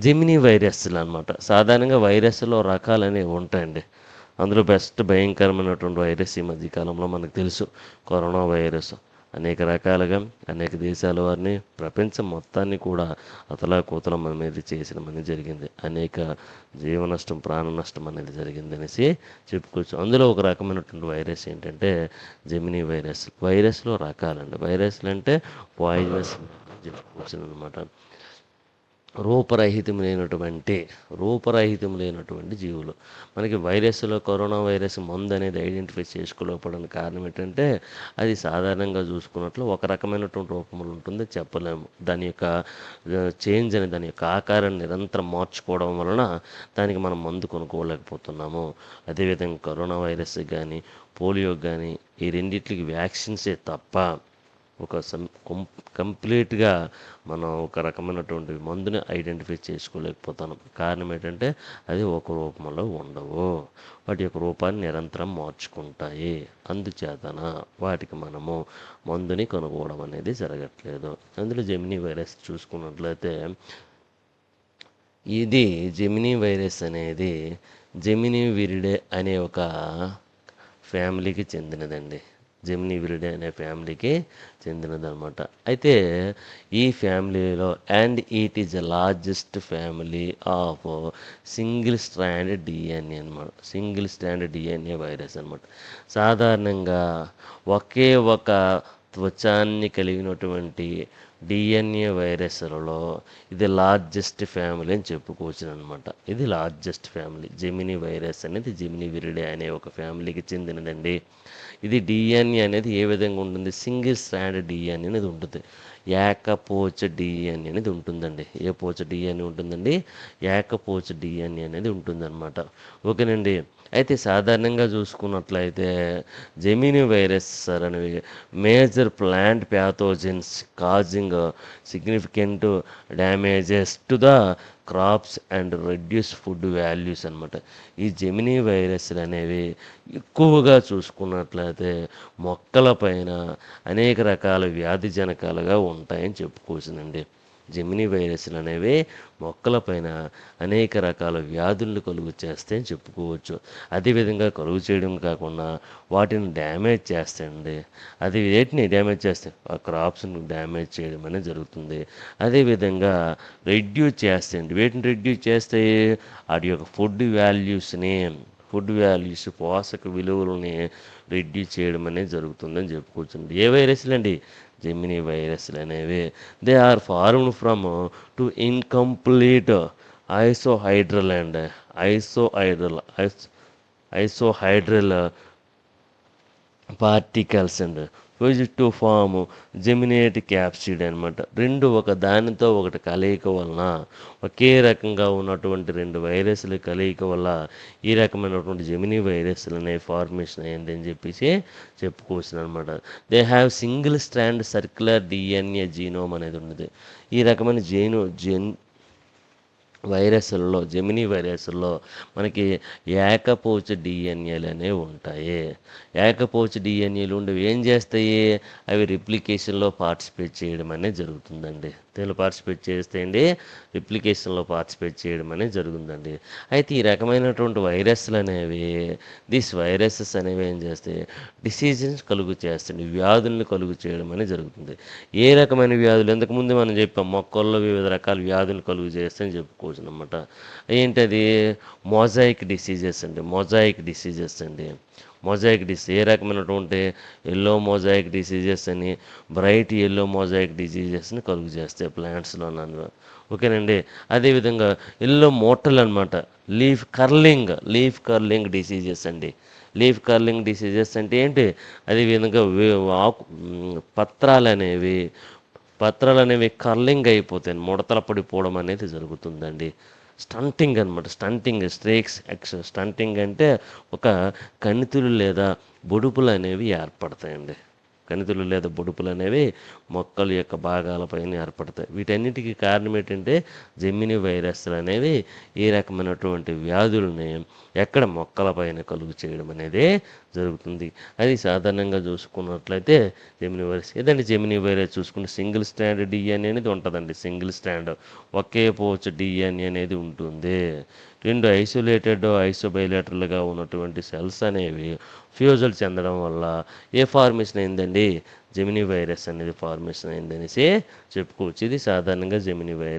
Gemini వైరస్లు అనమాట. సాధారణంగా వైరస్‌లో రకాలనేవి ఉంటాయండి. అందులో బెస్ట్ భయంకరమైనటువంటి వైరస్ ఈ మధ్య కాలంలో మనకు తెలుసు. Corona virus. అనేక రకాలుగా అనేక దేశాల వారిని, ప్రపంచం మొత్తాన్ని కూడా అతలాకుతలం అనేది చేసడం అనేది జరిగింది. అనేక జీవ నష్టం, ప్రాణ నష్టం అనేది జరిగిందనేసి చెప్పుకోవచ్చు. అందులో ఒక రకమైనటువంటి వైరస్ ఏంటంటే జెమినీ వైరస్. వైరస్‌లో రకాలండి. వైరస్‌లు అంటే పాయిజనస్ చెప్పుకోవచ్చుననమాట. రూపరహితం లేనటువంటి జీవులు. మనకి వైరస్‌లో కరోనా వైరస్ మందు అనేది ఐడెంటిఫై చేసుకోలేకపోవడానికి కారణం ఏంటంటే, అది సాధారణంగా చూసుకున్నట్లు ఒక రకమైనటువంటి రూపంలో ఉంటుంది చెప్పలేము. దాని యొక్క చేంజ్ అని దాని యొక్క ఆకారాన్ని నిరంతరం మార్చుకోవడం వలన దానికి మనం మందు కొనుక్కోలేకపోతున్నాము. అదేవిధంగా కరోనా వైరస్‌కి గానీ, పోలియోకి గానీ ఈ రెండిట్లికి వ్యాక్సిన్సే తప్ప ఒక కంప్లీట్‌గా మనం ఒక రకమైనటువంటి మందుని ఐడెంటిఫై చేసుకోలేకపోతున్నాం. కారణం ఏంటంటే అది ఒక రూపంలో ఉండవు. వాటి యొక్క రూపాన్ని నిరంతరం మార్చుకుంటాయి. అందుచేతన వాటికి మనము మందుని కనుగొనడం అనేది జరగట్లేదు. అందులో జెమినీ వైరస్ చూసుకున్నట్లయితే ఇది జెమినీ వైరస్ అనేది జెమినీ విరిడే అనే ఒక ఫ్యామిలీకి చెందినదండి. జెమినీ విరిడే అనే ఫ్యామిలీకి చెందినదనమాట. అయితే ఈ ఫ్యామిలీలో it is the largest family of single strand DNA అనమాట. సింగిల్ స్ట్రాండ్ డిఎన్ఏ వైరస్ అనమాట. సాధారణంగా ఒకే ఒక త్వచాన్ని కలిగినటువంటి డిఎన్ఏ వైరస్లలో ఇది లార్జెస్ట్ ఫ్యామిలీ అని చెప్పుకోవచ్చునమాట. ఇది లార్జెస్ట్ ఫ్యామిలీ. జెమినీ వైరస్ అనేది జెమినీ విరిడే అనే ఒక ఫ్యామిలీకి చెందినదండి. ఇది డిఎన్ఏ అనేది ఏ విధంగా ఉంటుంది? సింగిల్ స్ట్రాండ్ డిఎన్ఏ అనేది ఉంటుంది. ఏకపోచ డిఎన్ఏ అనేది ఉంటుందండి. ఏ పోచ డిఎన్ఏ ఉంటుందండి? ఏకపోచ డిఎన్ఏ అనేది ఉంటుందన్నమాట. ఓకేనండి. అయితే సాధారణంగా చూసుకున్నట్లయితే జెమినీ వైరస్ అనేవి major plant pathogens causing significant damages to the crops and reduce food values అనమాట. ఈ జెమినీ వైరస్లు అనేవి ఎక్కువగా చూసుకున్నట్లయితే మొక్కలపైన అనేక రకాల వ్యాధి జనకాలుగా ఉంటాయని చెప్పుకోవచ్చునండి. జెమినీ వైరస్లు అనేవి మొక్కలపైన అనేక రకాల వ్యాధులను కలుగు చేస్తాయని చెప్పుకోవచ్చు. అదేవిధంగా కలుగు చేయడం కాకుండా వాటిని డ్యామేజ్ చేస్తాయండి. అది వేటిని డ్యామేజ్ చేస్తాయి? ఆ క్రాప్స్ని డ్యామేజ్ చేయడం అనేది జరుగుతుంది. అదేవిధంగా రెడ్యూస్ చేస్తాయండి. వేటిని రెడ్యూస్ చేస్తాయి? వాటి యొక్క ఫుడ్ వాల్యూస్ పోషక విలువలని రెడ్యూస్ చేయడం అనేది జరుగుతుందని చెప్పుకోవచ్చండి. ఏ వైరస్లు అండి? జెమినీ వైరస్లు అనేవి they are formed from two incomplete icosahedral and icosahedral particles and used to form geminate capsid అనమాట. రెండు ఒక దానితో ఒకటి కలయిక వలన ఒకే రకంగా ఉన్నటువంటి రెండు వైరస్ల కలయిక వల్ల ఈ రకమైనటువంటి జెమినీ వైరస్లు అనేవి ఫార్మేషన్ అయ్యింది అని చెప్పేసి చెప్పుకోవచ్చు అనమాట. They have single strand circular DNA genome అనేది ఉన్నది. ఈ రకమైన వైరస్లలో జెమినీ వైరస్ల్లో మనకి ఏకపోచ డిఎన్ఏలు అనేవి ఉంటాయి. ఏకపోచ డిఎన్ఏలు ఉండేవి ఏం చేస్తాయి? అవి రిప్లికేషన్లో పార్టిసిపేట్ చేయడం అనేది జరుగుతుందండి. దీనిలో పార్టిసిపేట్ చేస్తాయండి, రిప్లికేషన్లో పార్టిసిపేట్ చేయడం అనేది జరుగుతుందండి. అయితే ఈ రకమైనటువంటి వైరస్లు అనేవి వైరసెస్ అనేవి ఏం చేస్తాయి? డిసీజెస్ కలుగు చేస్తాయి, వ్యాధులను కలుగు చేయడం అనేది జరుగుతుంది. ఏ రకమైన వ్యాధులు? ఇంతకుముందు మనం చెప్పాం, మొక్కల్లో వివిధ రకాల వ్యాధులు కలుగు చేస్తాయని చెప్పుకోవచ్చు అనమాట. ఏంటది? మొజాయిక్ డిసీజెస్ అండి. మొజాయిక్ డిసీజ్ ఏ రకమైనటువంటి ఎల్లో మొజాయిక్ డిసీజెస్ అని, బ్రైట్ ఎల్లో మొజాయిక్ డిసీజెస్ని కలుగు చేస్తాయి ప్లాంట్స్లో నన్ను. ఓకేనండి. అదేవిధంగా ఎల్లో మోటల్ అనమాట. లీఫ్ కర్లింగ్ డిసీజెస్ అండి. లీఫ్ కర్లింగ్ డిసీజెస్ అంటే ఏంటి? అదేవిధంగా పత్రాలు అనేవి కర్లింగ్ అయిపోతాయి, ముడతల పడిపోవడం అనేది జరుగుతుందండి. స్టంటింగ్ అనమాట. స్టంటింగ్ అంటే ఒక కణితులు లేదా బొడుపులు అనేవి ఏర్పడతాయండి. కణితులు లేదా బొడుపులు అనేవి మొక్కల యొక్క భాగాలపైన ఏర్పడతాయి. వీటన్నిటికీ కారణం ఏంటంటే జెమిని వైరస్లు అనేవి ఈ రకమైనటువంటి వ్యాధుల్ని ఎక్కడ మొక్కలపైన కలుగు చేయడం అనేది జరుగుతుంది. అది సాధారణంగా చూసుకున్నట్లయితే జెమిని వైరస్ ఏదంటే జెమిని వైరస్ చూసుకుంటే సింగిల్ స్ట్రాండ్ డిఎన్ఏ అనేది ఉంటుందండి. సింగిల్ స్ట్రాండ్ ఒకే పోచ్ డిఎన్ఏ అనేది ఉంటుంది. 2 ఐసోలేటెడ్ ఐసోబైలేటరల్గా ఉన్నటువంటి సెల్స్ అనేవి ఫ్యూజల్ చెందడం వల్ల ఏ ఫార్మేషన్ అయిందండి, జెమిని వైరస్ అనేది ఫార్మేషన్ అయిందనేసి చెప్పుకోవచ్చు. ఇది సాధారణంగా జెమిని వైరస్